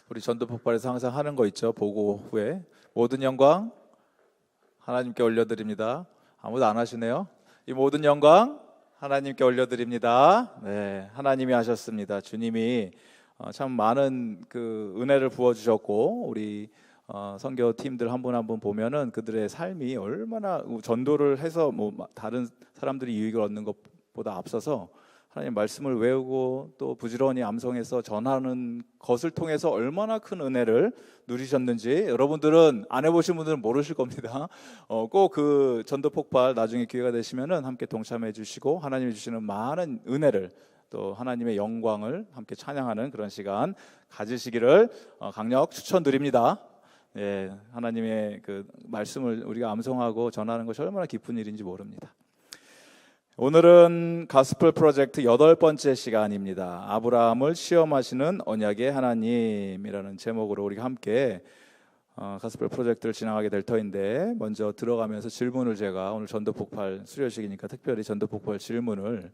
우리 전도폭발에서 항상 하는 거 있죠. 보고 후에 모든 영광 하나님께 올려드립니다. 아무도 안 하시네요. 이 모든 영광 하나님께 올려드립니다. 네, 하나님이 하셨습니다. 주님이 참 많은 그 은혜를 부어주셨고 우리 선교 팀들 한 분 한 분 보면은 그들의 삶이 얼마나 전도를 해서 뭐 다른 사람들이 유익을 얻는 것보다 앞서서 하나님 말씀을 외우고 또 부지런히 암송해서 전하는 것을 통해서 얼마나 큰 은혜를 누리셨는지 여러분들은 안 해보신 분들은 모르실 겁니다. 꼭 그 전도 폭발 나중에 기회가 되시면은 함께 동참해 주시고 하나님이 주시는 많은 은혜를 또 하나님의 영광을 함께 찬양하는 그런 시간 가지시기를 강력 추천드립니다. 예, 하나님의 그 말씀을 우리가 암송하고 전하는 것이 얼마나 기쁜 일인지 모릅니다. 오늘은 가스펠 프로젝트 8번째 시간입니다. 아브라함을 시험하시는 언약의 하나님이라는 제목으로 우리가 함께 가스펠 프로젝트를 진행하게 될 터인데, 먼저 들어가면서 질문을 제가 오늘 전도폭발 수료식이니까 특별히 전도폭발 질문을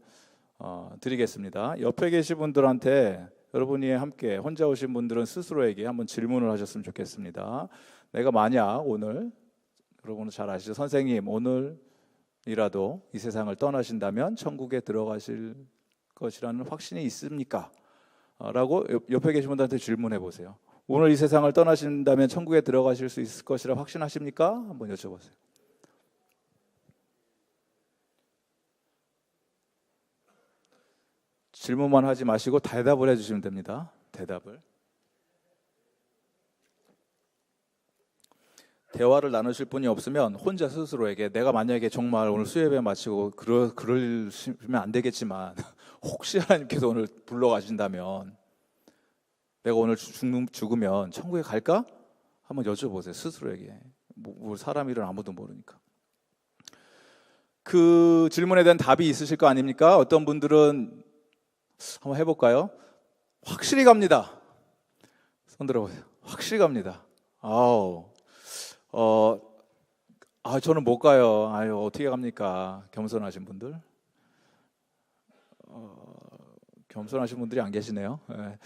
드리겠습니다. 옆에 계신 분들한테, 여러분이 함께 혼자 오신 분들은 스스로에게 한번 질문을 하셨으면 좋겠습니다. 내가 만약 오늘, 여러분은 잘 아시죠? 선생님, 오늘 이라도 이 세상을 떠나신다면 천국에 들어가실 것이라는 확신이 있습니까? 라고 옆에 계신 분들한테 질문해 보세요. 오늘 이 세상을 떠나신다면 천국에 들어가실 수 있을 것이라 확신하십니까? 한번 여쭤보세요. 질문만 하지 마시고 대답을 해주시면 됩니다. 대답을. 대화를 나누실 분이 없으면 혼자 스스로에게, 내가 만약에 정말 오늘 수요예배 마치고 그러시면 안 되겠지만 혹시 하나님께서 오늘 불러가신다면 내가 오늘 죽으면 천국에 갈까? 한번 여쭤보세요. 스스로에게. 뭐 사람 일은 아무도 모르니까. 그 질문에 대한 답이 있으실 거 아닙니까? 어떤 분들은 한번 해볼까요? 확실히 갑니다. 손 들어보세요. 확실히 갑니다. 저는 못 가요. 아유, 어떻게 갑니까? 겸손하신 분들. 겸손하신 분들이 안 계시네요. 네.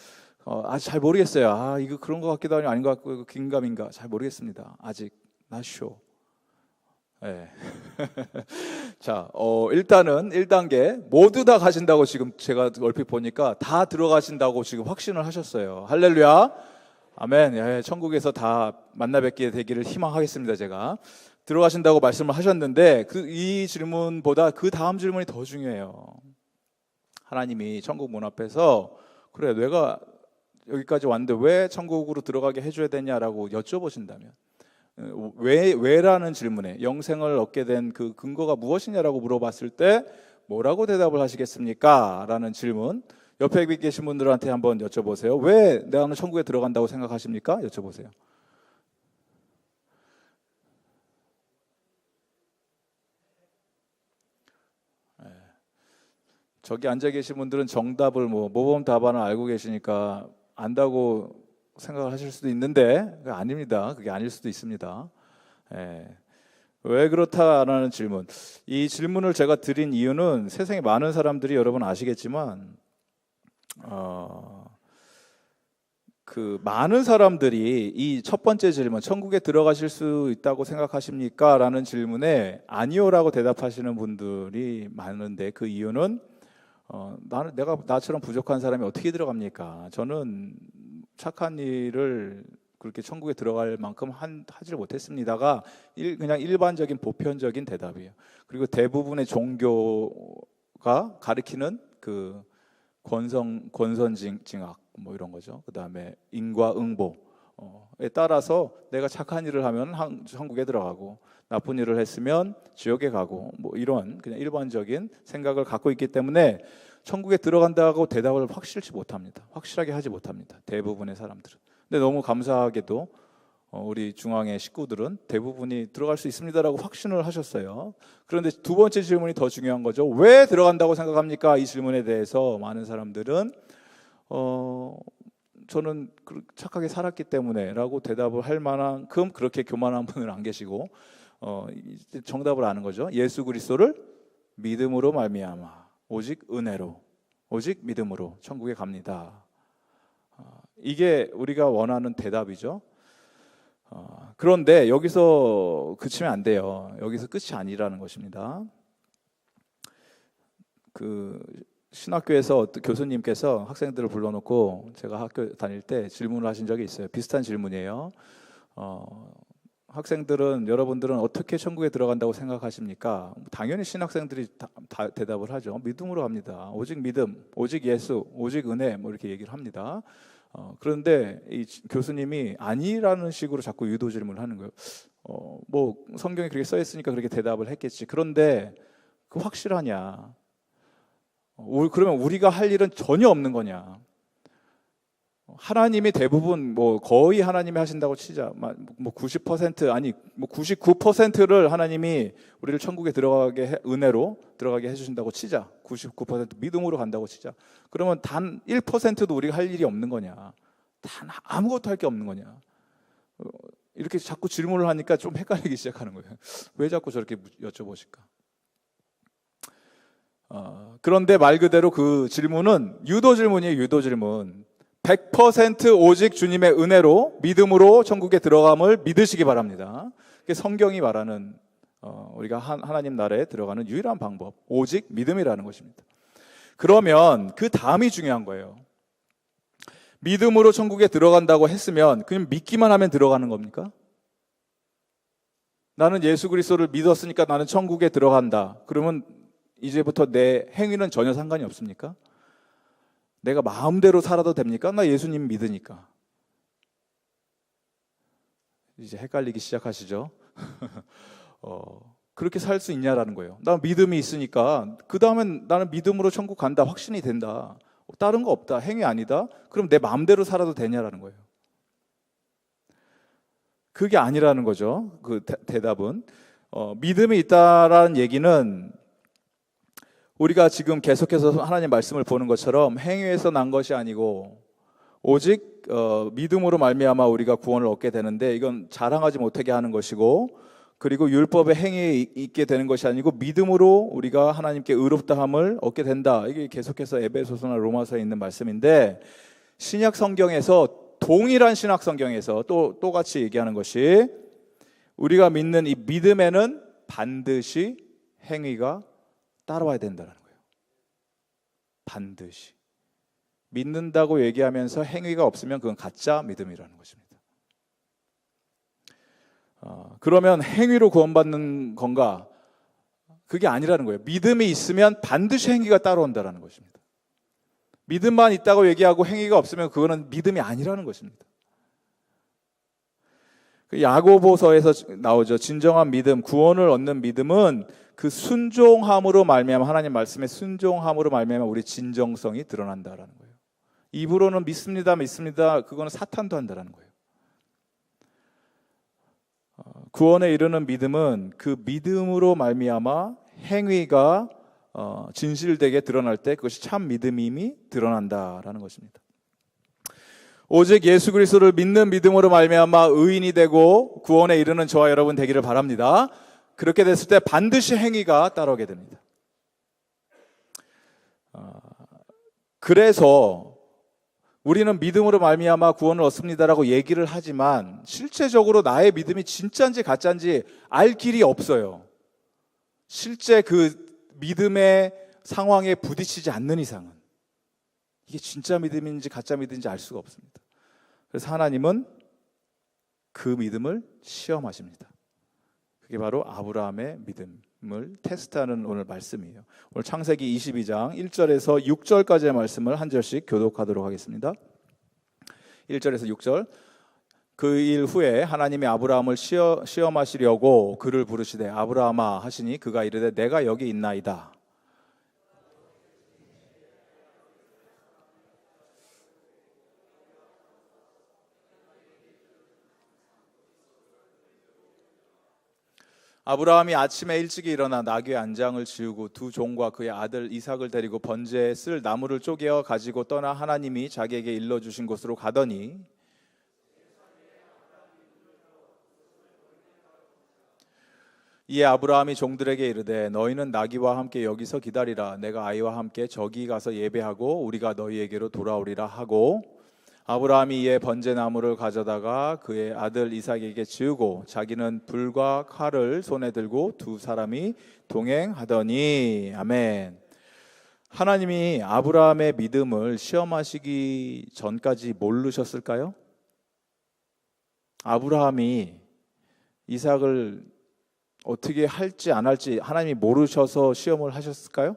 잘 모르겠어요. 이거 그런 것 같기도 하고 아닌 것 같고, 긴가민가 잘 모르겠습니다. 아직 not sure. 네. 자, 일단은 1단계 모두 다 가신다고 지금 제가 얼핏 보니까 다 들어가신다고 지금 확신을 하셨어요. 할렐루야. 아멘. 예, 천국에서 다 만나 뵙게 되기를 희망하겠습니다. 제가 들어가신다고 말씀을 하셨는데 이 질문보다 그 다음 질문이 더 중요해요. 하나님이 천국 문 앞에서 그래 내가 여기까지 왔는데 왜 천국으로 들어가게 해줘야 되냐라고 여쭤보신다면, 왜라는 질문에 영생을 얻게 된 그 근거가 무엇이냐라고 물어봤을 때 뭐라고 대답을 하시겠습니까? 라는 질문, 옆에 계신 분들한테 한번 여쭤보세요. 왜 나는 천국에 들어간다고 생각하십니까? 여쭤보세요. 저기 앉아 계신 분들은 정답을 모범 답안을 알고 계시니까 안다고 생각을 하실 수도 있는데 아닙니다. 그게 아닐 수도 있습니다. 왜 그렇다라는 질문. 이 질문을 제가 드린 이유는 세상에 많은 사람들이, 여러분 아시겠지만 그 많은 사람들이 이 첫 번째 질문, 천국에 들어가실 수 있다고 생각하십니까? 라는 질문에 아니요라고 대답하시는 분들이 많은데, 그 이유는 내가 나처럼 부족한 사람이 어떻게 들어갑니까? 저는 착한 일을 그렇게 천국에 들어갈 만큼 하지를 못했습니다가 그냥 일반적인 보편적인 대답이에요. 그리고 대부분의 종교가 가리키는 그 권선징악 뭐 이런 거죠. 그 다음에 인과응보에 따라서 내가 착한 일을 하면 천국에 들어가고 나쁜 일을 했으면 지옥에 가고 뭐 이런 그냥 일반적인 생각을 갖고 있기 때문에 천국에 들어간다고 대답을 확실하게 하지 못합니다. 대부분의 사람들은. 근데 너무 감사하게도 우리 중앙의 식구들은 대부분이 들어갈 수 있습니다라고 확신을 하셨어요. 그런데 두 번째 질문이 더 중요한 거죠. 왜 들어간다고 생각합니까? 이 질문에 대해서 많은 사람들은 저는 착하게 살았기 때문에 라고 대답을 할 만큼 그렇게 교만한 분은 안 계시고 정답을 아는 거죠. 예수 그리스도를 믿음으로 말미암아 오직 은혜로 오직 믿음으로 천국에 갑니다. 이게 우리가 원하는 대답이죠. 그런데 여기서 그치면 안 돼요. 여기서 끝이 아니라는 것입니다. 그 신학교에서 어떤 교수님께서 학생들을 불러놓고 제가 학교 다닐 때 질문을 하신 적이 있어요. 비슷한 질문이에요. 학생들은, 여러분들은 어떻게 천국에 들어간다고 생각하십니까? 당연히 신학생들이 다 대답을 하죠. 믿음으로 갑니다. 오직 믿음, 오직 예수, 오직 은혜, 뭐 이렇게 얘기를 합니다. 그런데 이 교수님이 아니라는 식으로 자꾸 유도 질문을 하는 거예요. 뭐 성경에 그렇게 써 있으니까 그렇게 대답을 했겠지. 그런데 그 확실하냐? 그러면 우리가 할 일은 전혀 없는 거냐? 하나님이 대부분 뭐 거의 하나님이 하신다고 치자. 뭐 90% 아니 뭐 99%를 하나님이 우리를 천국에 은혜로 들어가게 해주신다고 치자. 99% 믿음으로 간다고 치자. 그러면 단 1%도 우리가 할 일이 없는 거냐? 단 아무것도 할 게 없는 거냐? 이렇게 자꾸 질문을 하니까 좀 헷갈리기 시작하는 거예요. 왜 자꾸 저렇게 여쭤보실까? 그런데 말 그대로 그 질문은 유도 질문이에요. 유도 질문. 100% 오직 주님의 은혜로 믿음으로 천국에 들어감을 믿으시기 바랍니다. 그게 성경이 말하는 우리가 하나님 나라에 들어가는 유일한 방법, 오직 믿음이라는 것입니다. 그러면 그 다음이 중요한 거예요. 믿음으로 천국에 들어간다고 했으면 그냥 믿기만 하면 들어가는 겁니까? 나는 예수 그리스도를 믿었으니까 나는 천국에 들어간다. 그러면 이제부터 내 행위는 전혀 상관이 없습니까? 내가 마음대로 살아도 됩니까? 나 예수님 믿으니까. 이제 헷갈리기 시작하시죠? 그렇게 살 수 있냐라는 거예요. 나 믿음이 있으니까 그 다음엔 나는 믿음으로 천국 간다. 확신이 된다. 다른 거 없다. 행위 아니다. 그럼 내 마음대로 살아도 되냐라는 거예요. 그게 아니라는 거죠. 그 대답은. 믿음이 있다라는 얘기는 우리가 지금 계속해서 하나님 말씀을 보는 것처럼 행위에서 난 것이 아니고 오직 믿음으로 말미암아 우리가 구원을 얻게 되는데, 이건 자랑하지 못하게 하는 것이고, 그리고 율법의 행위에 있게 되는 것이 아니고 믿음으로 우리가 하나님께 의롭다함을 얻게 된다. 이게 계속해서 에베소서나 로마서에 있는 말씀인데, 신약 성경에서, 동일한 신약 성경에서 또 같이 얘기하는 것이, 우리가 믿는 이 믿음에는 반드시 행위가 따라와야 된다는 거예요. 반드시. 믿는다고 얘기하면서 행위가 없으면 그건 가짜 믿음이라는 것입니다. 그러면 행위로 구원받는 건가? 그게 아니라는 거예요. 믿음이 있으면 반드시 행위가 따라온다는 것입니다. 믿음만 있다고 얘기하고 행위가 없으면 그거는 믿음이 아니라는 것입니다. 야고보서에서 나오죠. 진정한 믿음, 구원을 얻는 믿음은 그 순종함으로 말미암아, 하나님 말씀에 순종함으로 말미암아 우리 진정성이 드러난다라는 거예요. 입으로는 믿습니다, 그거는 사탄도 한다라는 거예요. 구원에 이르는 믿음은 그 믿음으로 말미암아 행위가 진실되게 드러날 때 그것이 참 믿음임이 드러난다라는 것입니다. 오직 예수 그리스도를 믿는 믿음으로 말미암아 의인이 되고 구원에 이르는 저와 여러분 되기를 바랍니다. 그렇게 됐을 때 반드시 행위가 따라오게 됩니다. 그래서 우리는 믿음으로 말미암아 구원을 얻습니다라고 얘기를 하지만 실제적으로 나의 믿음이 진짜인지 가짜인지 알 길이 없어요. 실제 그 믿음의 상황에 부딪히지 않는 이상은 이게 진짜 믿음인지 가짜 믿음인지 알 수가 없습니다. 그래서 하나님은 그 믿음을 시험하십니다. 그게 바로 아브라함의 믿음을 테스트하는 오늘 말씀이에요. 오늘 창세기 22장 1절에서 6절까지의 말씀을 한 절씩 교독하도록 하겠습니다. 1절에서 6절. 그 일 후에 하나님이 아브라함을 시험하시려고 그를 부르시되 아브라함아 하시니 그가 이르되 내가 여기 있나이다. 아브라함이 아침에 일찍이 일어나 나귀의 안장을 지우고 두 종과 그의 아들 이삭을 데리고 번제에 쓸 나무를 쪼개어 가지고 떠나 하나님이 자기에게 일러주신 곳으로 가더니 이에 아브라함이 종들에게 이르되 너희는 나귀와 함께 여기서 기다리라. 내가 아이와 함께 저기 가서 예배하고 우리가 너희에게로 돌아오리라 하고 아브라함이 이에 번제나무를 가져다가 그의 아들 이삭에게 지우고 자기는 불과 칼을 손에 들고 두 사람이 동행하더니. 아멘. 하나님이 아브라함의 믿음을 시험하시기 전까지 모르셨을까요? 아브라함이 이삭을 어떻게 할지 안 할지 하나님이 모르셔서 시험을 하셨을까요?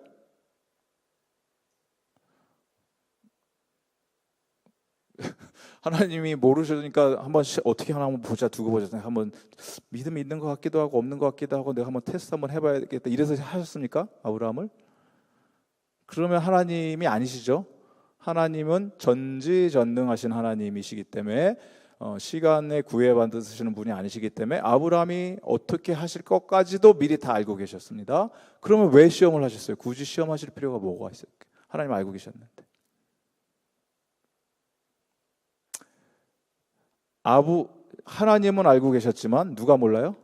하나님이 모르시니까 한번 어떻게 하나 한번 보자, 두고 보자, 한번 믿음이 있는 것 같기도 하고 없는 것 같기도 하고 내가 한번 테스트 한번 해봐야겠다 이래서 하셨습니까? 아브라함을? 그러면 하나님이 아니시죠. 하나님은 전지전능하신 하나님이시기 때문에 시간에 구애받으시는 분이 아니시기 때문에 아브라함이 어떻게 하실 것까지도 미리 다 알고 계셨습니다. 그러면 왜 시험을 하셨어요? 굳이 시험하실 필요가 뭐가 있어요? 하나님 알고 계셨는데. 하나님은 알고 계셨지만 누가 몰라요?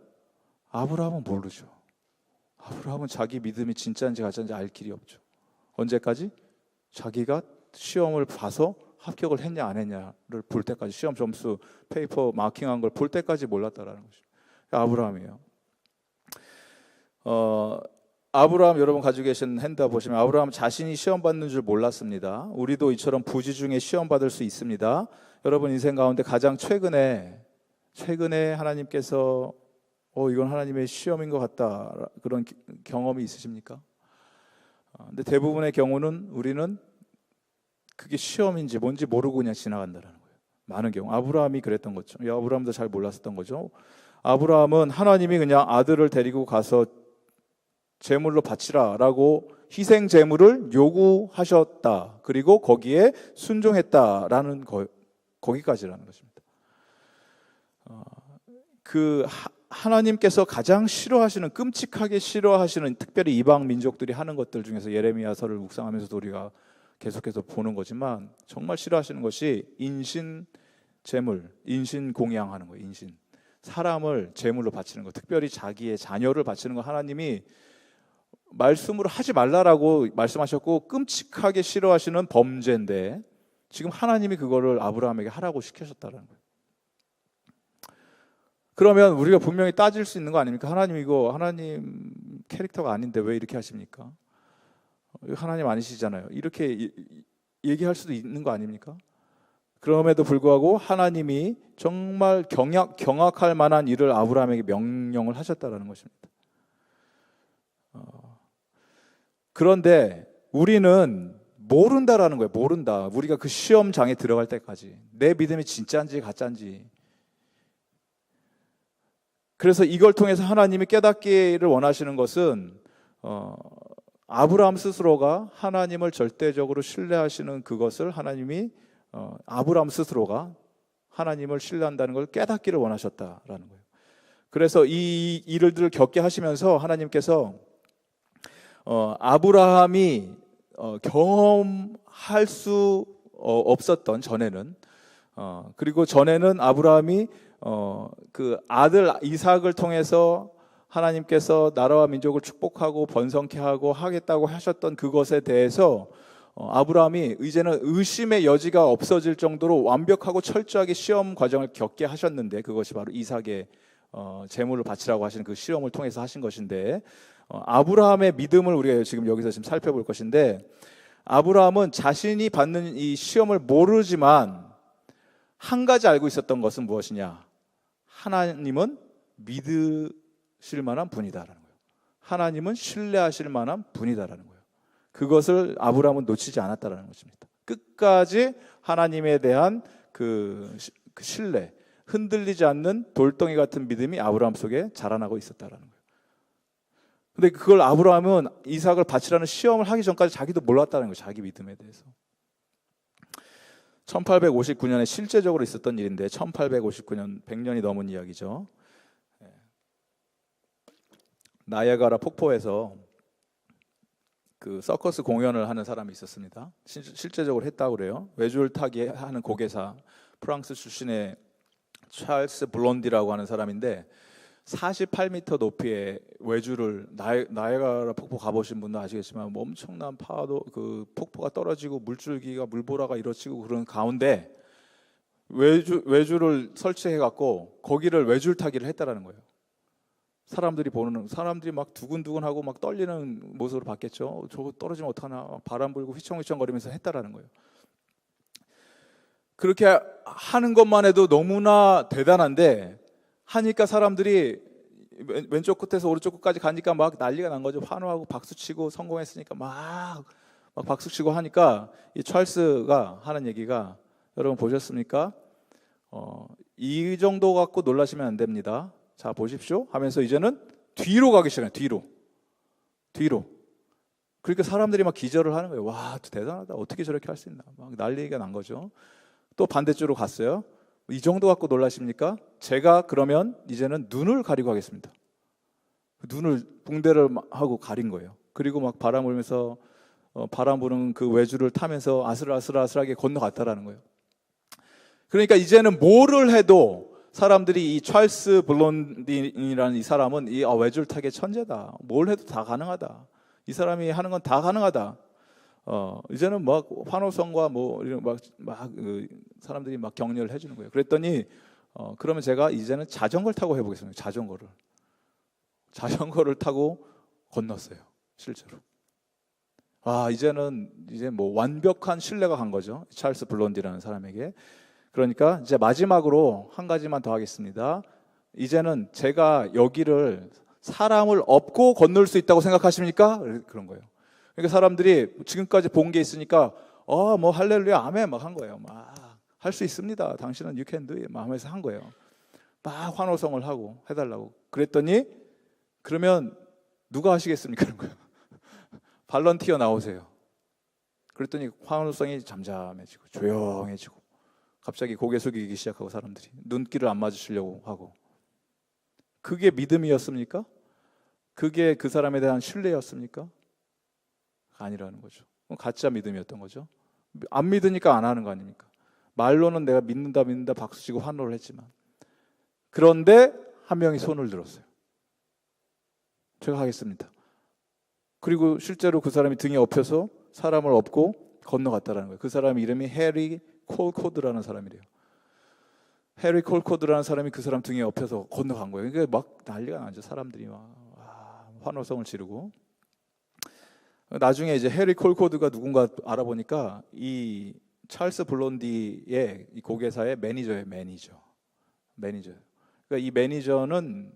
아브라함은 모르죠. 아브라함은 자기 믿음이 진짜인지 가짜인지 알 길이 없죠. 언제까지? 자기가 시험을 봐서 합격을 했냐 안 했냐를 볼 때까지, 시험 점수 페이퍼 마킹한 걸 볼 때까지 몰랐다라는 거죠. 아브라함이에요. 아브라함 여러분 가지고 계신 핸드업 보시면 아브라함 자신이 시험 받는 줄 몰랐습니다. 우리도 이처럼 부지 중에 시험 받을 수 있습니다. 여러분 인생 가운데 가장 최근에 하나님께서 이건 하나님의 시험인 것 같다 그런 경험이 있으십니까? 근데 대부분의 경우는 우리는 그게 시험인지 뭔지 모르고 그냥 지나간다는 거예요. 많은 경우 아브라함이 그랬던 거죠. 아브라함도 잘 몰랐었던 거죠. 아브라함은 하나님이 그냥 아들을 데리고 가서 제물로 바치라라고 희생 제물을 요구하셨다. 그리고 거기에 순종했다라는 거기까지라는 것입니다. 하나님께서 가장 싫어하시는, 끔찍하게 싫어하시는, 특별히 이방 민족들이 하는 것들 중에서 예레미야서를 묵상하면서도 우리가 계속해서 보는 거지만 정말 싫어하시는 것이 인신 제물, 인신 공양하는 거예요. 인신, 사람을 제물로 바치는 거, 특별히 자기의 자녀를 바치는 거 하나님이 말씀으로 하지 말라라고 말씀하셨고 끔찍하게 싫어하시는 범죄인데 지금 하나님이 그거를 아브라함에게 하라고 시키셨다는 거예요. 그러면 우리가 분명히 따질 수 있는 거 아닙니까? 하나님 이거 하나님 캐릭터가 아닌데 왜 이렇게 하십니까? 하나님 아니시잖아요. 이렇게 얘기할 수도 있는 거 아닙니까? 그럼에도 불구하고 하나님이 정말 경악할 만한 일을 아브라함에게 명령을 하셨다는 것입니다. 그런데 우리는 모른다라는 거예요. 모른다. 우리가 그 시험장에 들어갈 때까지 내 믿음이 진짜인지 가짜인지. 그래서 이걸 통해서 하나님이 깨닫기를 원하시는 것은 아브라함 스스로가 하나님을 절대적으로 신뢰하시는 그것을 하나님이 아브라함 스스로가 하나님을 신뢰한다는 걸 깨닫기를 원하셨다라는 거예요. 그래서 이 일들을 겪게 하시면서 하나님께서 아브라함이 경험할 수 없었던 전에는 그리고 전에는 아브라함이 그 아들 이삭을 통해서 하나님께서 나라와 민족을 축복하고 번성케 하고 하겠다고 하셨던 그것에 대해서 아브라함이 이제는 의심의 여지가 없어질 정도로 완벽하고 철저하게 시험 과정을 겪게 하셨는데 그것이 바로 이삭의 제물을 바치라고 하시는 그 시험을 통해서 하신 것인데 아브라함의 믿음을 우리가 지금 여기서 살펴볼 것인데 아브라함은 자신이 받는 이 시험을 모르지만 한 가지 알고 있었던 것은 무엇이냐? 하나님은 믿으실 만한 분이다라는 거예요. 하나님은 신뢰하실 만한 분이다라는 거예요. 그것을 아브라함은 놓치지 않았다라는 것입니다. 끝까지 하나님에 대한 그 신뢰, 흔들리지 않는 돌덩이 같은 믿음이 아브라함 속에 자라나고 있었다라는 거예요. 근데 그걸 아브라함은 이삭을 바치라는 시험을 하기 전까지 자기도 몰랐다는 거예요. 자기 믿음에 대해서. 1859년에 실제적으로 있었던 일인데 1859년 100년이 넘은 이야기죠. 나이아가라 폭포에서 그 서커스 공연을 하는 사람이 있었습니다. 실제적으로 했다고 그래요. 외줄 타기 하는 고개사, 프랑스 출신의 찰스 블론디라고 하는 사람인데 48m 높이의 외줄을 나이아가라 폭포 가보신 분도 아시겠지만 엄청난 파도, 그 폭포가 떨어지고 물줄기가 물보라가 일어지고 그런 가운데 외주를 설치해 갖고 거기를 외줄타기를 했다라는 거예요. 사람들이 막 두근두근하고 막 떨리는 모습으로 봤겠죠. 저거 떨어지면 어떡하나, 바람 불고 휘청휘청거리면서 했다라는 거예요. 그렇게 하는 것만 해도 너무나 대단한데, 하니까 사람들이 왼쪽 끝에서 오른쪽 끝까지 가니까 막 난리가 난 거죠. 환호하고 박수치고 성공했으니까 막 박수치고 하니까, 이 찰스가 하는 얘기가, 여러분 보셨습니까? 이 정도 갖고 놀라시면 안 됩니다. 자, 보십시오 하면서 이제는 뒤로 가기 시작해요. 뒤로. 그러니까 사람들이 막 기절을 하는 거예요. 와, 대단하다, 어떻게 저렇게 할 수 있나, 막 난리가 난 거죠. 또 반대쪽으로 갔어요. 이 정도 갖고 놀라십니까? 제가 그러면 이제는 눈을 가리고 하겠습니다. 눈을 붕대를 하고 가린 거예요. 그리고 막 바람 불면서 바람 부는 그 외주를 타면서 아슬아슬하게 건너갔다라는 거예요. 그러니까 이제는 뭐를 해도 사람들이 이 찰스 블론딘이라는 이 사람은 이 외줄 타기의 천재다, 뭘 해도 다 가능하다, 이 사람이 하는 건 다 가능하다. 이제는 막 환호성과 뭐 이런 사람들이 막 격려를 해주는 거예요. 그랬더니 그러면 제가 이제는 자전거를 타고 해보겠습니다. 자전거를 타고 건넜어요. 실제로. 이제는 뭐 완벽한 신뢰가 간 거죠. 찰스 블론디라는 사람에게. 그러니까 이제 마지막으로 한 가지만 더 하겠습니다. 이제는 제가 여기를 사람을 업고 건널 수 있다고 생각하십니까? 그런 거예요. 그러니까 사람들이 지금까지 본 게 있으니까 뭐 할렐루야 아멘 막 한 거예요. 막 할 수 있습니다, 당신은 you can do it 막 하면서 한 거예요. 막 환호성을 하고 해달라고. 그랬더니 그러면 누가 하시겠습니까? 그런 거예요. 발런티어 나오세요. 그랬더니 환호성이 잠잠해지고 조용해지고, 갑자기 고개 숙이기 시작하고, 사람들이 눈길을 안 마주치려고 하고. 그게 믿음이었습니까? 그게 그 사람에 대한 신뢰였습니까? 아니라는 거죠. 가짜 믿음이었던 거죠. 안 믿으니까 안 하는 거 아닙니까? 말로는 내가 믿는다 박수치고 환호를 했지만. 그런데 한 명이 손을 들었어요. 제가 하겠습니다. 그리고 실제로 그 사람이 등에 엎여서 사람을 업고 건너갔다라는 거예요. 그 사람 이름이 해리 콜코드라는 사람이래요. 해리 콜코드라는 사람이 그 사람 등에 엎여서 건너간 거예요. 그러니까 막 난리가 나죠. 사람들이 막 환호성을 지르고. 나중에 이제 해리 콜코드가 누군가 알아보니까 이 찰스 블론디의 이 고개사의 매니저예요. 매니저. 그러니까 이 매니저는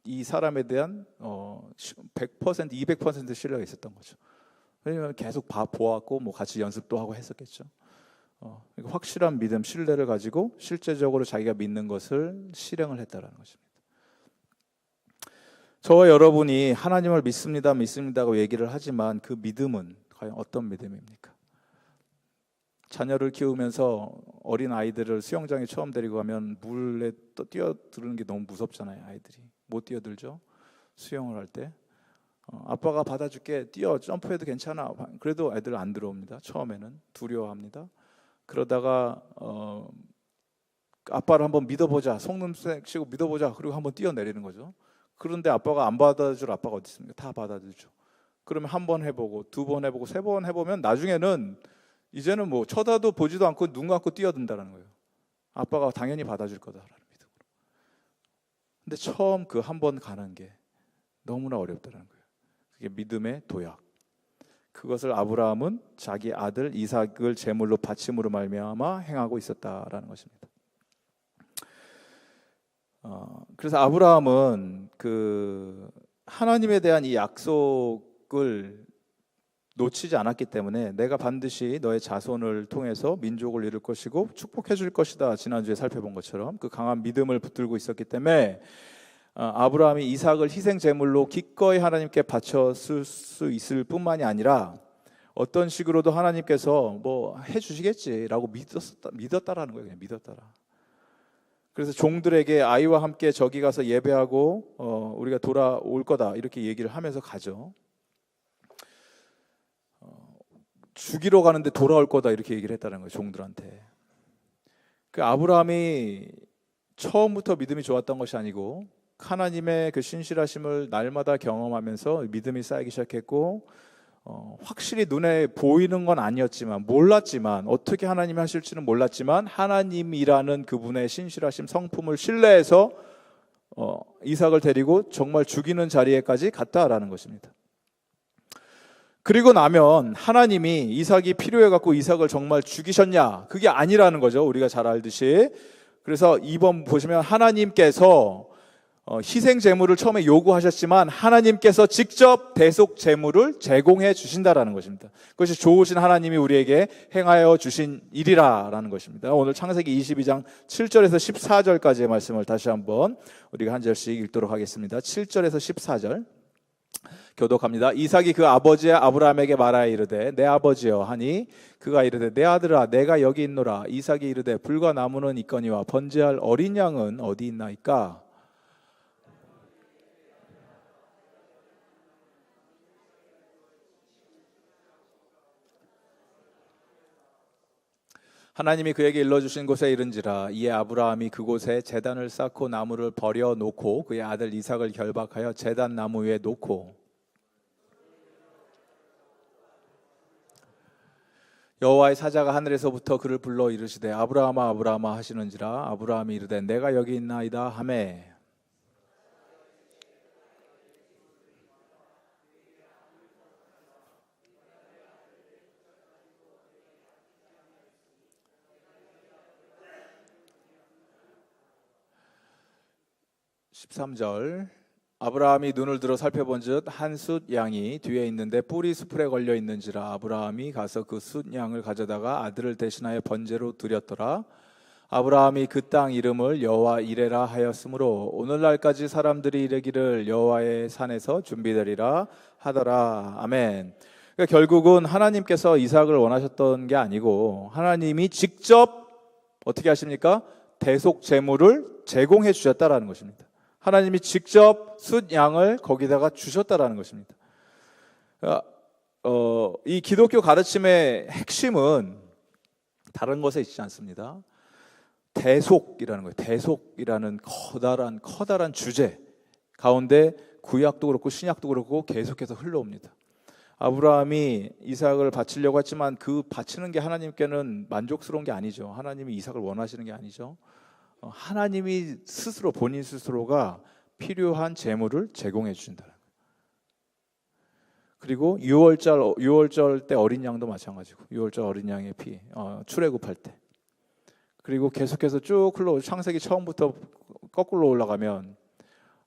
이 사람에 대한 100%, 200% 신뢰가 있었던 거죠. 왜냐하면 계속 보았고 뭐 같이 연습도 하고 했었겠죠. 그러니까 확실한 믿음, 신뢰를 가지고 실제적으로 자기가 믿는 것을 실행을 했다라는 것입니다. 저와 여러분이 하나님을 믿습니다고 얘기를 하지만 그 믿음은 과연 어떤 믿음입니까? 자녀를 키우면서 어린 아이들을 수영장에 처음 데리고 가면 물에 뛰어드는 게 너무 무섭잖아요. 아이들이 못 뛰어들죠. 수영을 할 때 아빠가 받아줄게, 점프해도 괜찮아. 그래도 애들 안 들어옵니다. 처음에는 두려워합니다. 그러다가 아빠를 한번 믿어보자, 속눈썹 치고 믿어보자, 그리고 한번 뛰어내리는 거죠. 그런데 아빠가 안 받아줄 아빠가 어디 있습니까? 다 받아주죠. 그러면 한 번 해보고, 두 번 해보고, 세 번 해보면 나중에는 이제는 뭐 쳐다도 보지도 않고 눈 감고 뛰어든다는 거예요. 아빠가 당연히 받아줄 거다라는 믿음으로. 근데 처음 그 한 번 가는 게 너무나 어렵다는 거예요. 그게 믿음의 도약. 그것을 아브라함은 자기 아들 이삭을 제물로 바침으로 말미암아 행하고 있었다라는 것입니다. 그래서 아브라함은 그 하나님에 대한 이 약속을 놓치지 않았기 때문에 내가 반드시 너의 자손을 통해서 민족을 이룰 것이고 축복해 줄 것이다, 지난주에 살펴본 것처럼 그 강한 믿음을 붙들고 있었기 때문에 아브라함이 이삭을 희생 제물로 기꺼이 하나님께 바쳤을 수 있을 뿐만이 아니라 어떤 식으로도 하나님께서 뭐 해주시겠지라고 믿었다라는 거예요. 그냥 믿었다라. 그래서 종들에게 아이와 함께 저기 가서 예배하고 우리가 돌아올 거다 이렇게 얘기를 하면서 가죠. 죽이러 가는데 돌아올 거다 이렇게 얘기를 했다는 거예요, 종들한테. 그 아브라함이 처음부터 믿음이 좋았던 것이 아니고 하나님의 그 신실하심을 날마다 경험하면서 믿음이 쌓이기 시작했고 확실히 눈에 보이는 건 아니었지만, 몰랐지만, 어떻게 하나님이 하실지는 몰랐지만 하나님이라는 그분의 신실하심, 성품을 신뢰해서 이삭을 데리고 정말 죽이는 자리에까지 갔다라는 것입니다. 그리고 나면 하나님이 이삭이 필요해갖고 이삭을 정말 죽이셨냐? 그게 아니라는 거죠. 우리가 잘 알듯이. 그래서 2번 보시면 하나님께서 희생 제물을 처음에 요구하셨지만 하나님께서 직접 대속 제물을 제공해 주신다라는 것입니다. 그것이 좋으신 하나님이 우리에게 행하여 주신 일이라는 것입니다. 오늘 창세기 22장 7절에서 14절까지의 말씀을 다시 한번 우리가 한 절씩 읽도록 하겠습니다. 7절에서 14절 교독합니다. 이삭이 그 아버지 아브라함에게 말하여 이르되 내 아버지여 하니 그가 이르되 내 아들아 내가 여기 있노라. 이삭이 이르되 불과 나무는 있거니와 번제할 어린 양은 어디 있나이까? 하나님이 그에게 일러주신 곳에 이른지라. 이에 아브라함이 그곳에 제단을 쌓고 나무를 버려 놓고 그의 아들 이삭을 결박하여 제단 나무 위에 놓고 여호와의 사자가 하늘에서부터 그를 불러 이르시되 아브라함아 아브라함아 하시는지라. 아브라함이 이르되 내가 여기 있나이다 하매 13절 아브라함이 눈을 들어 살펴본즉 한 숫 양이 뒤에 있는데 뿔이 수풀에 걸려 있는지라. 아브라함이 가서 그 숫 양을 가져다가 아들을 대신하여 번제로 드렸더라. 아브라함이 그 땅 이름을 여호와 이레라 하였으므로 오늘날까지 사람들이 이르기를 여호와의 산에서 준비되리라 하더라. 아멘. 그러니까 결국은 하나님께서 이삭을 원하셨던 게 아니고 하나님이 직접 어떻게 하십니까? 대속 제물을 제공해 주셨다라는 것입니다. 하나님이 직접 숫 양을 거기다가 주셨다라는 것입니다. 이 기독교 가르침의 핵심은 다른 것에 있지 않습니다. 대속이라는 거예요. 대속이라는 커다란 주제 가운데 구약도 그렇고 신약도 그렇고 계속해서 흘러옵니다. 아브라함이 이삭을 바치려고 했지만 그 바치는 게 하나님께는 만족스러운 게 아니죠. 하나님이 이삭을 원하시는 게 아니죠. 하나님이 스스로 본인 스스로가 필요한 제물을 제공해 주신다. 그리고 유월절 때 어린 양도 마찬가지고 유월절 어린 양의 피 출애굽할 때. 그리고 계속해서 쭉 흘러 창세기 처음부터 거꾸로 올라가면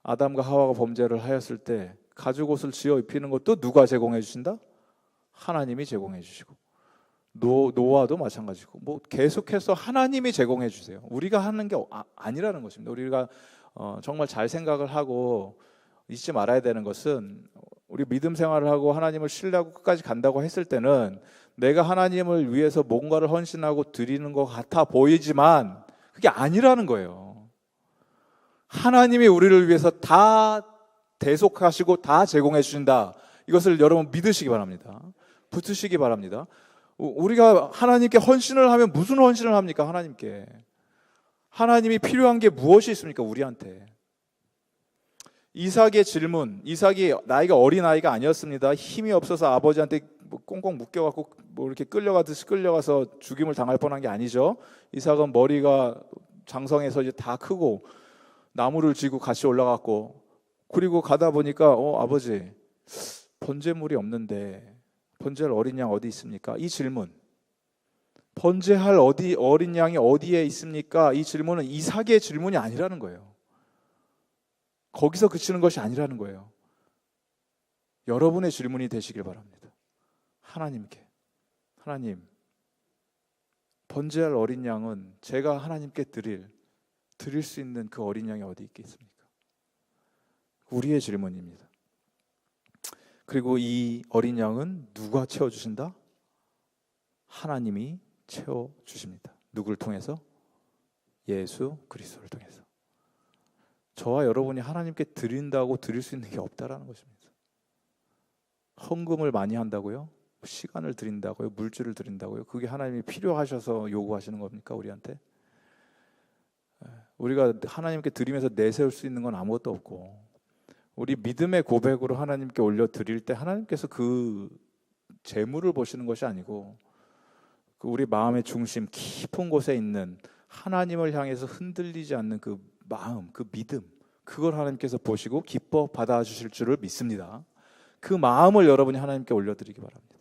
아담과 하와가 범죄를 하였을 때 가죽옷을 지어 입히는 것도 누가 제공해 주신다? 하나님이 제공해 주시고 노아도 마찬가지고 계속해서 하나님이 제공해 주세요. 우리가 하는 게 아니라는 것입니다. 우리가 정말 잘 생각을 하고 잊지 말아야 되는 것은 우리 믿음 생활을 하고 하나님을 신뢰하고 끝까지 간다고 했을 때는 내가 하나님을 위해서 뭔가를 헌신하고 드리는 것 같아 보이지만 그게 아니라는 거예요. 하나님이 우리를 위해서 다 대속하시고 다 제공해 주신다. 이것을 여러분 믿으시기 바랍니다. 붙으시기 바랍니다. 우리가 하나님께 헌신을 하면 무슨 헌신을 합니까? 하나님께 하나님이 필요한 게 무엇이 있습니까? 우리한테. 이삭의 질문, 이삭이 나이가 어린 아이가 아니었습니다. 힘이 없어서 아버지한테 꽁꽁 묶여갖고 이렇게 끌려가듯이 끌려가서 죽임을 당할 뻔한 게 아니죠. 이삭은 머리가 장성해서 이제 다 크고 나무를 쥐고 같이 올라갔고 그리고 가다 보니까 아버지 번제물이 없는데 번제할 어린 양 어디 있습니까? 이 질문, 번제할 어린 양이 어디에 있습니까? 이 질문은 이삭의 질문이 아니라는 거예요. 거기서 그치는 것이 아니라는 거예요. 여러분의 질문이 되시길 바랍니다. 하나님께, 하나님, 번제할 어린 양은 제가 하나님께 드릴 수 있는 그 어린 양이 어디 있겠습니까? 우리의 질문입니다. 그리고 이 어린 양은 누가 채워주신다? 하나님이 채워주십니다. 누구를 통해서? 예수 그리스도를 통해서. 저와 여러분이 하나님께 드린다고 드릴 수 있는 게 없다라는 것입니다. 헌금을 많이 한다고요? 시간을 드린다고요? 물질을 드린다고요? 그게 하나님이 필요하셔서 요구하시는 겁니까? 우리한테? 우리가 하나님께 드리면서 내세울 수 있는 건 아무것도 없고 우리 믿음의 고백으로 하나님께 올려드릴 때 하나님께서 그 재물을 보시는 것이 아니고 그 우리 마음의 중심 깊은 곳에 있는 하나님을 향해서 흔들리지 않는 그 마음, 그 믿음, 그걸 하나님께서 보시고 기뻐 받아주실 줄을 믿습니다. 그 마음을 여러분이 하나님께 올려드리기 바랍니다.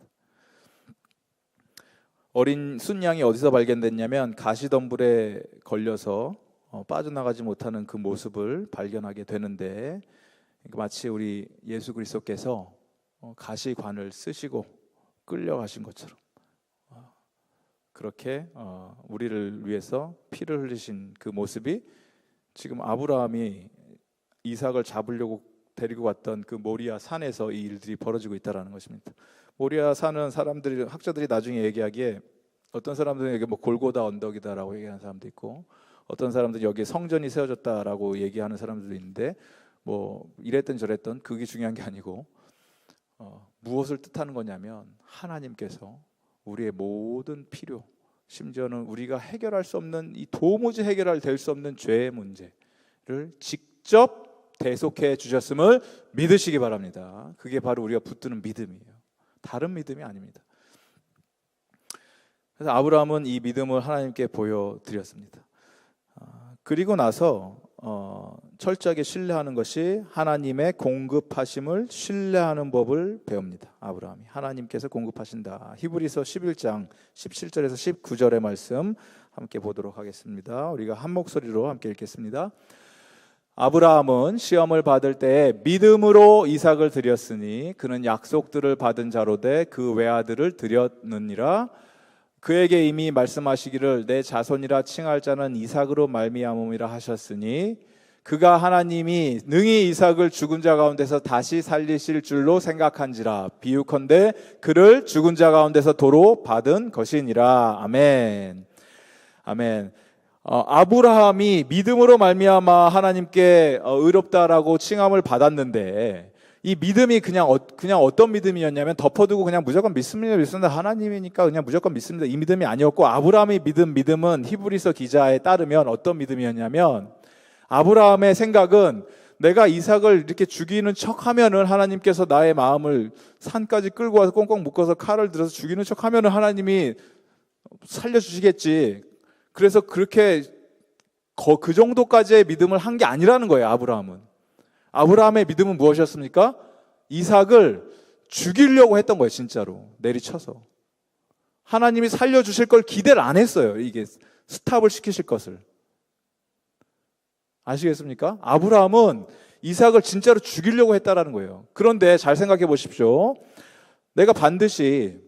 어린 순양이 어디서 발견됐냐면 가시덤불에 걸려서 빠져나가지 못하는 그 모습을 발견하게 되는데, 마치 우리 예수 그리스도께서 가시관을 쓰시고 끌려가신 것처럼 그렇게 우리를 위해서 피를 흘리신 그 모습이 지금 아브라함이 이삭을 잡으려고 데리고 갔던 그 모리아 산에서 이 일들이 벌어지고 있다는 것입니다. 모리아 산은 학자들이 나중에 얘기하기에 어떤 사람들은 여기 뭐 골고다 언덕이다라고 얘기하는 사람도 있고, 어떤 사람들은 여기에 성전이 세워졌다라고 얘기하는 사람들도 있는데, 뭐 이랬든 저랬든 그게 중요한 게 아니고 무엇을 뜻하는 거냐면 하나님께서 우리의 모든 필요, 심지어는 우리가 해결할 수 없는 이 도무지 될 수 없는 죄의 문제를 직접 대속해 주셨음을 믿으시기 바랍니다. 그게 바로 우리가 붙드는 믿음이에요. 다른 믿음이 아닙니다. 그래서 아브라함은 이 믿음을 하나님께 보여드렸습니다. 그리고 나서 철저하게 신뢰하는 것이 하나님의 공급하심을 신뢰하는 법을 배웁니다. 아브라함이 하나님께서 공급하신다. 히브리서 11장 17절에서 19절의 말씀 함께 보도록 하겠습니다. 우리가 한 목소리로 함께 읽겠습니다. 아브라함은 시험을 받을 때에 믿음으로 이삭을 드렸으니 그는 약속들을 받은 자로 돼 그 외아들을 드렸느니라. 그에게 이미 말씀하시기를 내 자손이라 칭할 자는 이삭으로 말미암음이라 하셨으니 그가 하나님이 능히 이삭을 죽은 자 가운데서 다시 살리실 줄로 생각한지라. 비유컨대 그를 죽은 자 가운데서 도로 받은 것이니라. 아멘. 아멘. 아브라함이 믿음으로 말미암아 하나님께 의롭다라고 칭함을 받았는데, 이 믿음이 그냥 어떤 믿음이었냐면 덮어두고 그냥 무조건 믿습니다. 하나님이니까 그냥 무조건 믿습니다. 이 믿음이 아니었고, 아브라함의 믿음은 히브리서 기자에 따르면 어떤 믿음이었냐면, 아브라함의 생각은 내가 이삭을 이렇게 죽이는 척하면은 하나님께서 나의 마음을 산까지 끌고 와서 꽁꽁 묶어서 칼을 들어서 죽이는 척하면은 하나님이 살려주시겠지. 그래서 그렇게 그 정도까지의 믿음을 한 게 아니라는 거예요. 아브라함의 믿음은 무엇이었습니까? 이삭을 죽이려고 했던 거예요. 진짜로 내리쳐서 하나님이 살려주실 걸 기대를 안 했어요. 이게 스탑을 시키실 것을. 아시겠습니까? 아브라함은 이삭을 진짜로 죽이려고 했다라는 거예요. 그런데 잘 생각해 보십시오. 내가 반드시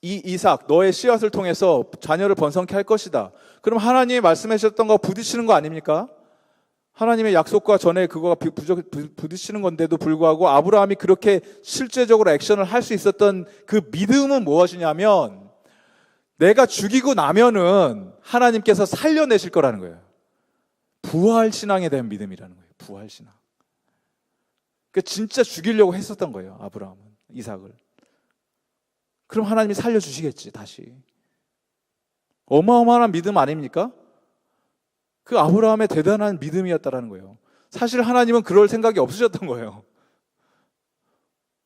이 이삭 너의 씨앗을 통해서 자녀를 번성케 할 것이다. 그럼 하나님이 말씀하셨던 거 부딪히는 거 아닙니까? 하나님의 약속과 전에 그거가 부딪히는 건데도 불구하고 아브라함이 그렇게 실제적으로 액션을 할 수 있었던 그 믿음은 무엇이냐면, 내가 죽이고 나면은 하나님께서 살려내실 거라는 거예요. 부활신앙에 대한 믿음이라는 거예요. 부활신앙. 그러니까 진짜 죽이려고 했었던 거예요. 아브라함은 이삭을. 그럼 하나님이 살려주시겠지. 다시. 어마어마한 믿음 아닙니까? 그 아브라함의 대단한 믿음이었다라는 거예요. 사실 하나님은 그럴 생각이 없으셨던 거예요.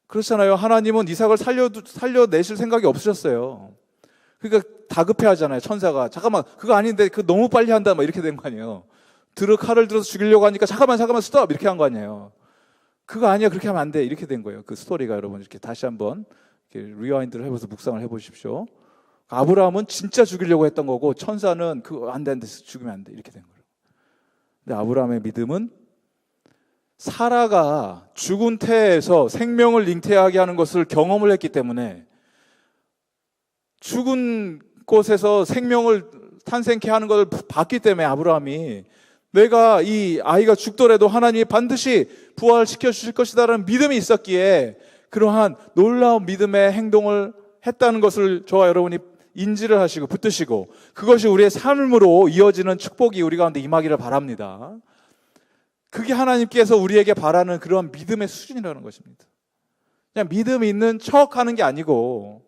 그렇잖아요. 하나님은 이삭을 살려내실 생각이 없으셨어요. 그러니까 다급해하잖아요. 천사가. 잠깐만, 그거 아닌데 그 너무 빨리 한다. 막 이렇게 된 거 아니에요. 칼을 들어서 죽이려고 하니까 잠깐만 스톱 이렇게 한 거 아니에요. 그거 아니야, 그렇게 하면 안 돼, 이렇게 된 거예요. 그 스토리가. 여러분 이렇게 다시 한번 이렇게 리와인드를 해보면서 묵상을 해보십시오. 아브라함은 진짜 죽이려고 했던 거고, 천사는 그거 안 돼, 죽이면 안 돼, 이렇게 된 거예요. 근데 아브라함의 믿음은 사라가 죽은 태에서 생명을 잉태하게 하는 것을 경험을 했기 때문에, 죽은 곳에서 생명을 탄생케 하는 것을 봤기 때문에, 아브라함이 내가 이 아이가 죽더라도 하나님이 반드시 부활시켜 주실 것이다라는 믿음이 있었기에 그러한 놀라운 믿음의 행동을 했다는 것을 저와 여러분이 인지를 하시고 붙드시고, 그것이 우리의 삶으로 이어지는 축복이 우리 가운데 임하기를 바랍니다. 그게 하나님께서 우리에게 바라는 그러한 믿음의 수준이라는 것입니다. 그냥 믿음 있는 척 하는 게 아니고,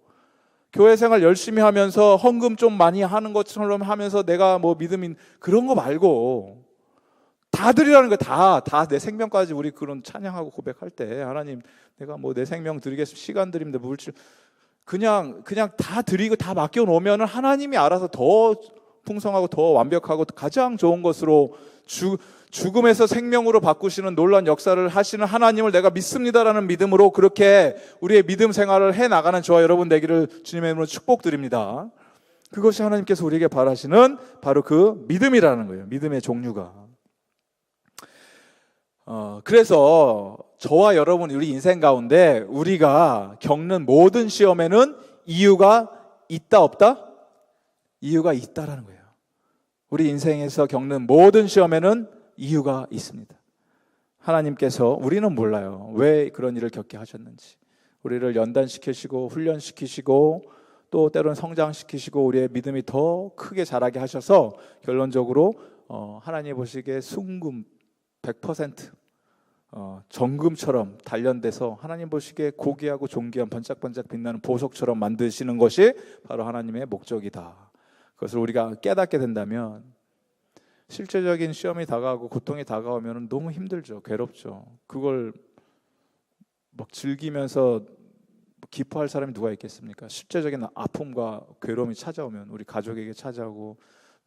교회 생활 열심히 하면서 헌금 좀 많이 하는 것처럼 하면서 내가 뭐 믿음 그런 거 말고, 다 드리라는 거예요. 다 내 생명까지. 우리 그런 찬양하고 고백할 때 하나님 내가 뭐 내 생명 드리겠습니다, 시간 드립니다, 물질, 그냥 다 드리고 다 맡겨 놓으면 하나님이 알아서 더 풍성하고 더 완벽하고 가장 좋은 것으로 죽음에서 생명으로 바꾸시는 놀라운 역사를 하시는 하나님을 내가 믿습니다라는 믿음으로 그렇게 우리의 믿음 생활을 해 나가는 저와 여러분 되기를 주님의 이름으로 축복드립니다. 그것이 하나님께서 우리에게 바라시는 바로 그 믿음이라는 거예요. 믿음의 종류가. 그래서 저와 여러분 우리 인생 가운데 우리가 겪는 모든 시험에는 이유가 있다 없다? 이유가 있다라는 거예요. 우리 인생에서 겪는 모든 시험에는 이유가 있습니다. 하나님께서 우리는 몰라요. 왜 그런 일을 겪게 하셨는지. 우리를 연단시키시고 훈련시키시고 또 때로는 성장시키시고 우리의 믿음이 더 크게 자라게 하셔서 결론적으로 하나님 보시기에 순금 100% 정금처럼 단련돼서 하나님 보시기에 고귀하고 존귀한 번짝번짝 빛나는 보석처럼 만드시는 것이 바로 하나님의 목적이다. 그것을 우리가 깨닫게 된다면 실제적인 시험이 다가오고 고통이 다가오면 너무 힘들죠. 괴롭죠. 그걸 막 즐기면서 기뻐할 사람이 누가 있겠습니까? 실제적인 아픔과 괴로움이 찾아오면 우리 가족에게 찾아오고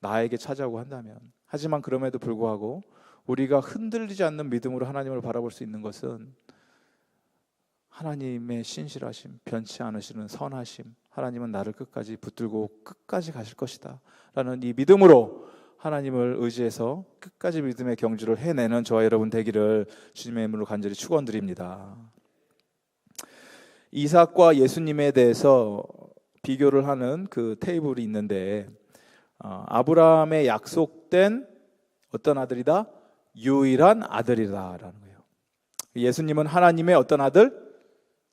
나에게 찾아오고 한다면 하지만 그럼에도 불구하고 우리가 흔들리지 않는 믿음으로 하나님을 바라볼 수 있는 것은 하나님의 신실하심, 변치 않으시는 선하심, 하나님은 나를 끝까지 붙들고 끝까지 가실 것이다 라는 이 믿음으로 하나님을 의지해서 끝까지 믿음의 경주를 해내는 저와 여러분 되기를 주님의 이름으로 간절히 축원드립니다. 이삭과 예수님에 대해서 비교를 하는 그 테이블이 있는데 아브라함의 약속된 어떤 아들이다? 유일한 아들이다라는 거예요. 예수님은 하나님의 어떤 아들?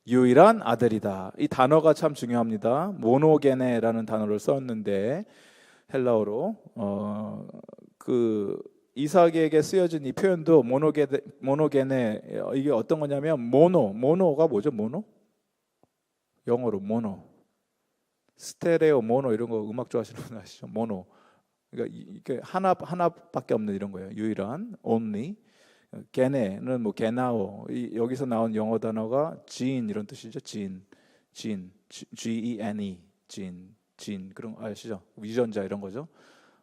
유일한 아들이다. 이 단어가 참 중요합니다. 모노게네라는 단어를 썼는데 헬라어로 그 이삭에게 쓰여진 이 표현도 모노게네 이게 어떤 거냐면 모노가 뭐죠? 모노? 영어로 모노. 스테레오 모노 이런 거 음악 좋아하시는 분 아시죠? 모노. 그러니까 이게 하나밖에 없는 이런 거예요. 유일한, only. 게네는 뭐 게나오. 여기서 나온 영어 단어가 gene 이런 뜻이죠. gene, G-E-N-E, gene 그런 거 아시죠? 유전자 이런 거죠.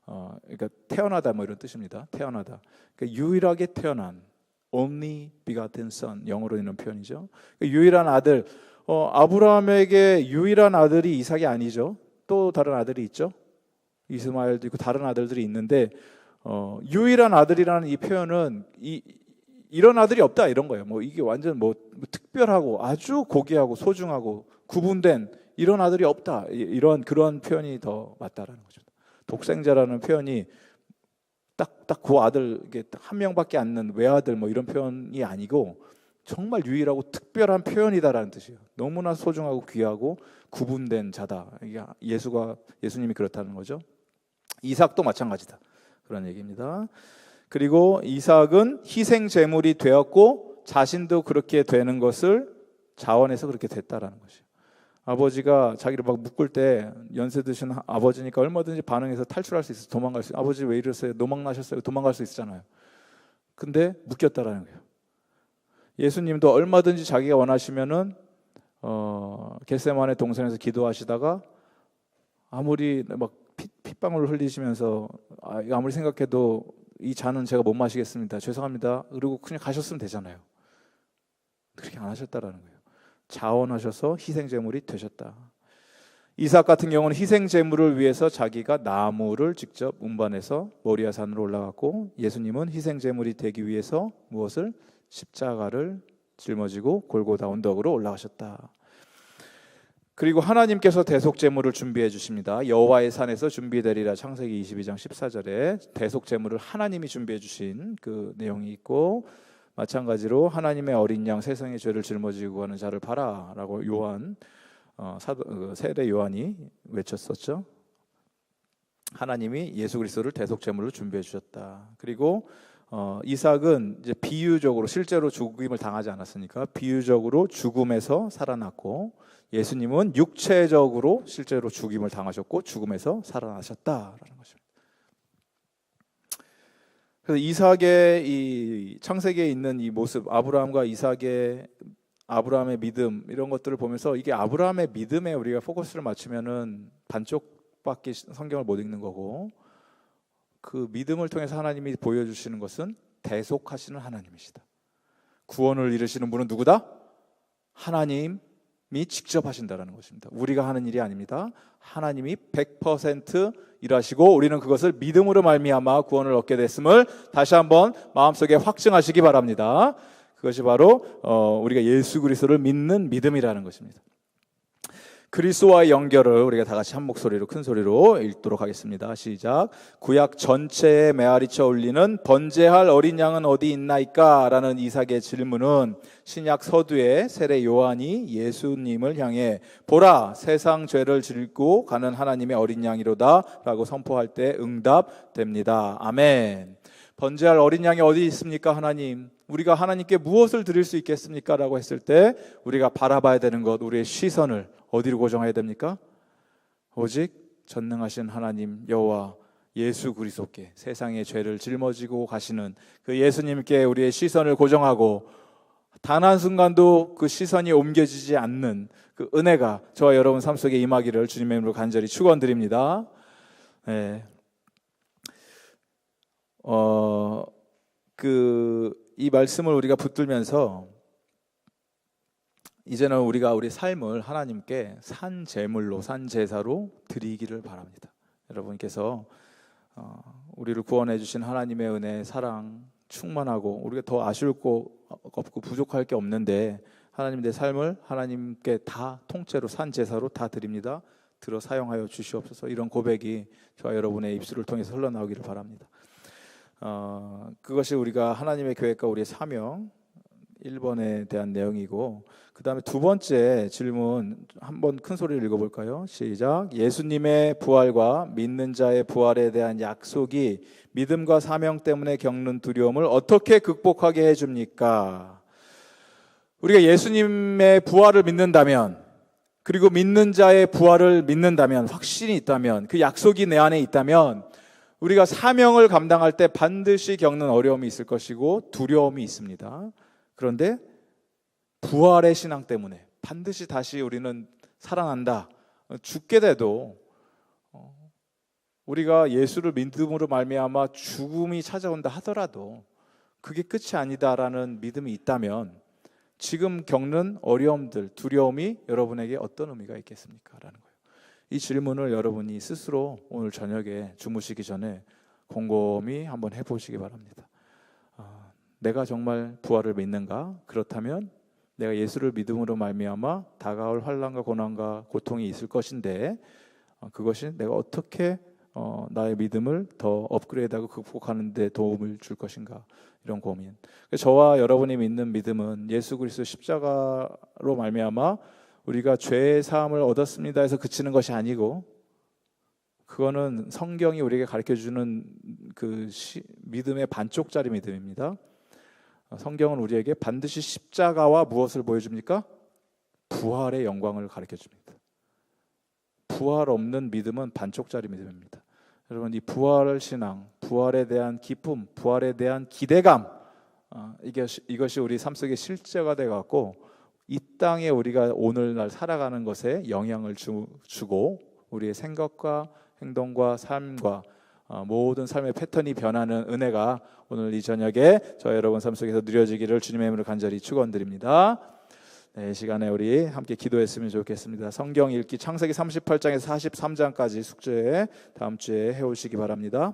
그러니까 태어나다 뭐 이런 뜻입니다. 태어나다. 그러니까 유일하게 태어난, only begotten son 영어로 있는 표현이죠. 그러니까 유일한 아들. 아브라함에게 유일한 아들이 이삭이 아니죠. 또 다른 아들이 있죠. 이스마엘도 있고 다른 아들들이 있는데 유일한 아들이라는 이 표현은 이런 아들이 없다 이런 거예요. 뭐 이게 완전 뭐 특별하고 아주 고귀하고 소중하고 구분된 이런 아들이 없다 이런 그런 표현이 더 맞다라는 거죠. 독생자라는 표현이 딱 그 아들 이게 한 명밖에 안 는 외아들 뭐 이런 표현이 아니고 정말 유일하고 특별한 표현이다라는 뜻이에요. 너무나 소중하고 귀하고 구분된 자다. 이게 예수님이 그렇다는 거죠. 이삭도 마찬가지다. 그런 얘기입니다. 그리고 이삭은 희생 제물이 되었고 자신도 그렇게 되는 것을 자원해서 그렇게 됐다라는 것이에요. 아버지가 자기를 막 묶을 때 연세 드신 아버지니까 얼마든지 반응해서 탈출할 수 있어요. 도망갈 수 있어요. 아버지 왜 이러세요? 노망 나셨어요? 도망갈 수 있잖아요. 근데 묶였다라는 거예요. 예수님도 얼마든지 자기가 원하시면은 겟세마네 동산에서 기도하시다가 아무리 막 핏방울 흘리시면서 아무리 생각해도 이 잔은 제가 못 마시겠습니다. 죄송합니다. 그리고 그냥 가셨으면 되잖아요. 그렇게 안 하셨다라는 거예요. 자원하셔서 희생제물이 되셨다. 이삭 같은 경우는 희생제물을 위해서 자기가 나무를 직접 운반해서 모리아 산으로 올라갔고 예수님은 희생제물이 되기 위해서 무엇을? 십자가를 짊어지고 골고다 언덕으로 올라가셨다. 그리고 하나님께서 대속제물을 준비해 주십니다. 여호와의 산에서 준비되리라 창세기 22장 14절에 대속제물을 하나님이 준비해 주신 그 내용이 있고 마찬가지로 하나님의 어린 양 세상의 죄를 짊어지고 가는 자를 봐라라고 세례 요한이 외쳤었죠. 하나님이 예수 그리스도를 대속제물로 준비해 주셨다. 그리고 이삭은 이제 비유적으로 실제로 죽임을 당하지 않았으니까 비유적으로 죽음에서 살아났고 예수님은 육체적으로 실제로 죽임을 당하셨고 죽음에서 살아나셨다라는 것입니다. 그래서 이삭의 이 창세기에 있는 이 모습, 아브라함과 이삭의 아브라함의 믿음 이런 것들을 보면서 이게 아브라함의 믿음에 우리가 포커스를 맞추면은 반쪽밖에 성경을 못 읽는 거고, 그 믿음을 통해서 하나님이 보여주시는 것은 대속하시는 하나님이시다. 구원을 이루시는 분은 누구다? 하나님이 직접 하신다라는 것입니다. 우리가 하는 일이 아닙니다. 하나님이 100% 일하시고 우리는 그것을 믿음으로 말미암아 구원을 얻게 됐음을 다시 한번 마음속에 확증하시기 바랍니다. 그것이 바로 우리가 예수 그리스도를 믿는 믿음이라는 것입니다. 그리스도와의 연결을 우리가 다 같이 한 목소리로 큰 소리로 읽도록 하겠습니다. 시작. 구약 전체에 메아리쳐 울리는 번제할 어린 양은 어디 있나이까? 라는 이삭의 질문은 신약 서두에 세례 요한이 예수님을 향해 보라 세상 죄를 질고 가는 하나님의 어린 양이로다 라고 선포할 때 응답됩니다. 아멘. 번제할 어린 양이 어디 있습니까? 하나님, 우리가 하나님께 무엇을 드릴 수 있겠습니까? 라고 했을 때 우리가 바라봐야 되는 것, 우리의 시선을 어디로 고정해야 됩니까? 오직 전능하신 하나님 여호와 예수 그리스도께 세상의 죄를 짊어지고 가시는 그 예수님께 우리의 시선을 고정하고 단 한순간도 그 시선이 옮겨지지 않는 그 은혜가 저와 여러분 삶 속에 임하기를 주님의 이름으로 간절히 축원드립니다. 네. 이 말씀을 우리가 붙들면서 이제는 우리가 우리 삶을 하나님께 산 제물로, 산 제사로 드리기를 바랍니다. 여러분께서 우리를 구원해 주신 하나님의 은혜, 사랑 충만하고 우리가 더 아쉬울 거 없고 부족할 게 없는데 하나님 내 삶을 하나님께 다 통째로 산 제사로 다 드립니다. 들어 사용하여 주시옵소서. 이런 고백이 저와 여러분의 입술을 통해서 흘러나오기를 바랍니다. 그것이 우리가 하나님의 계획과 우리의 사명 1번에 대한 내용이고, 그 다음에 두 번째 질문 한번 큰 소리를 읽어볼까요? 시작. 예수님의 부활과 믿는 자의 부활에 대한 약속이 믿음과 사명 때문에 겪는 두려움을 어떻게 극복하게 해줍니까? 우리가 예수님의 부활을 믿는다면, 그리고 믿는 자의 부활을 믿는다면, 확신이 있다면, 그 약속이 내 안에 있다면 우리가 사명을 감당할 때 반드시 겪는 어려움이 있을 것이고 두려움이 있습니다. 그런데 부활의 신앙 때문에 반드시 다시 우리는 살아난다. 죽게 돼도 우리가 예수를 믿음으로 말미암아 죽음이 찾아온다 하더라도 그게 끝이 아니다라는 믿음이 있다면 지금 겪는 어려움들, 두려움이 여러분에게 어떤 의미가 있겠습니까? 라는 거예요. 이 질문을 여러분이 스스로 오늘 저녁에 주무시기 전에 곰곰이 한번 해보시기 바랍니다. 내가 정말 부활을 믿는가? 그렇다면 내가 예수를 믿음으로 말미암아 다가올 환난과 고난과 고통이 있을 것인데 그것이 내가 어떻게 나의 믿음을 더 업그레이드하고 극복하는 데 도움을 줄 것인가? 이런 고민. 저와 여러분이 믿는 믿음은 예수 그리스도 십자가로 말미암아 우리가 죄의 사함을 얻었습니다 해서 그치는 것이 아니고, 그거는 성경이 우리에게 가르쳐주는 그 믿음의 반쪽짜리 믿음입니다. 성경은 우리에게 반드시 십자가와 무엇을 보여줍니까? 부활의 영광을 가르쳐줍니다. 부활 없는 믿음은 반쪽짜리 믿음입니다. 여러분, 이 부활 신앙, 부활에 대한 기쁨, 부활에 대한 기대감, 이것이 우리 삶 속에 실제가 돼갖고 이 땅에 우리가 오늘날 살아가는 것에 영향을 주고 우리의 생각과 행동과 삶과 모든 삶의 패턴이 변하는 은혜가 오늘 이 저녁에 저와 여러분 삶 속에서 누려지기를 주님의 이름으로 간절히 축원드립니다. 네, 이 시간에 우리 함께 기도했으면 좋겠습니다. 성경 읽기 창세기 38장에서 43장까지 숙제 다음 주에 해오시기 바랍니다.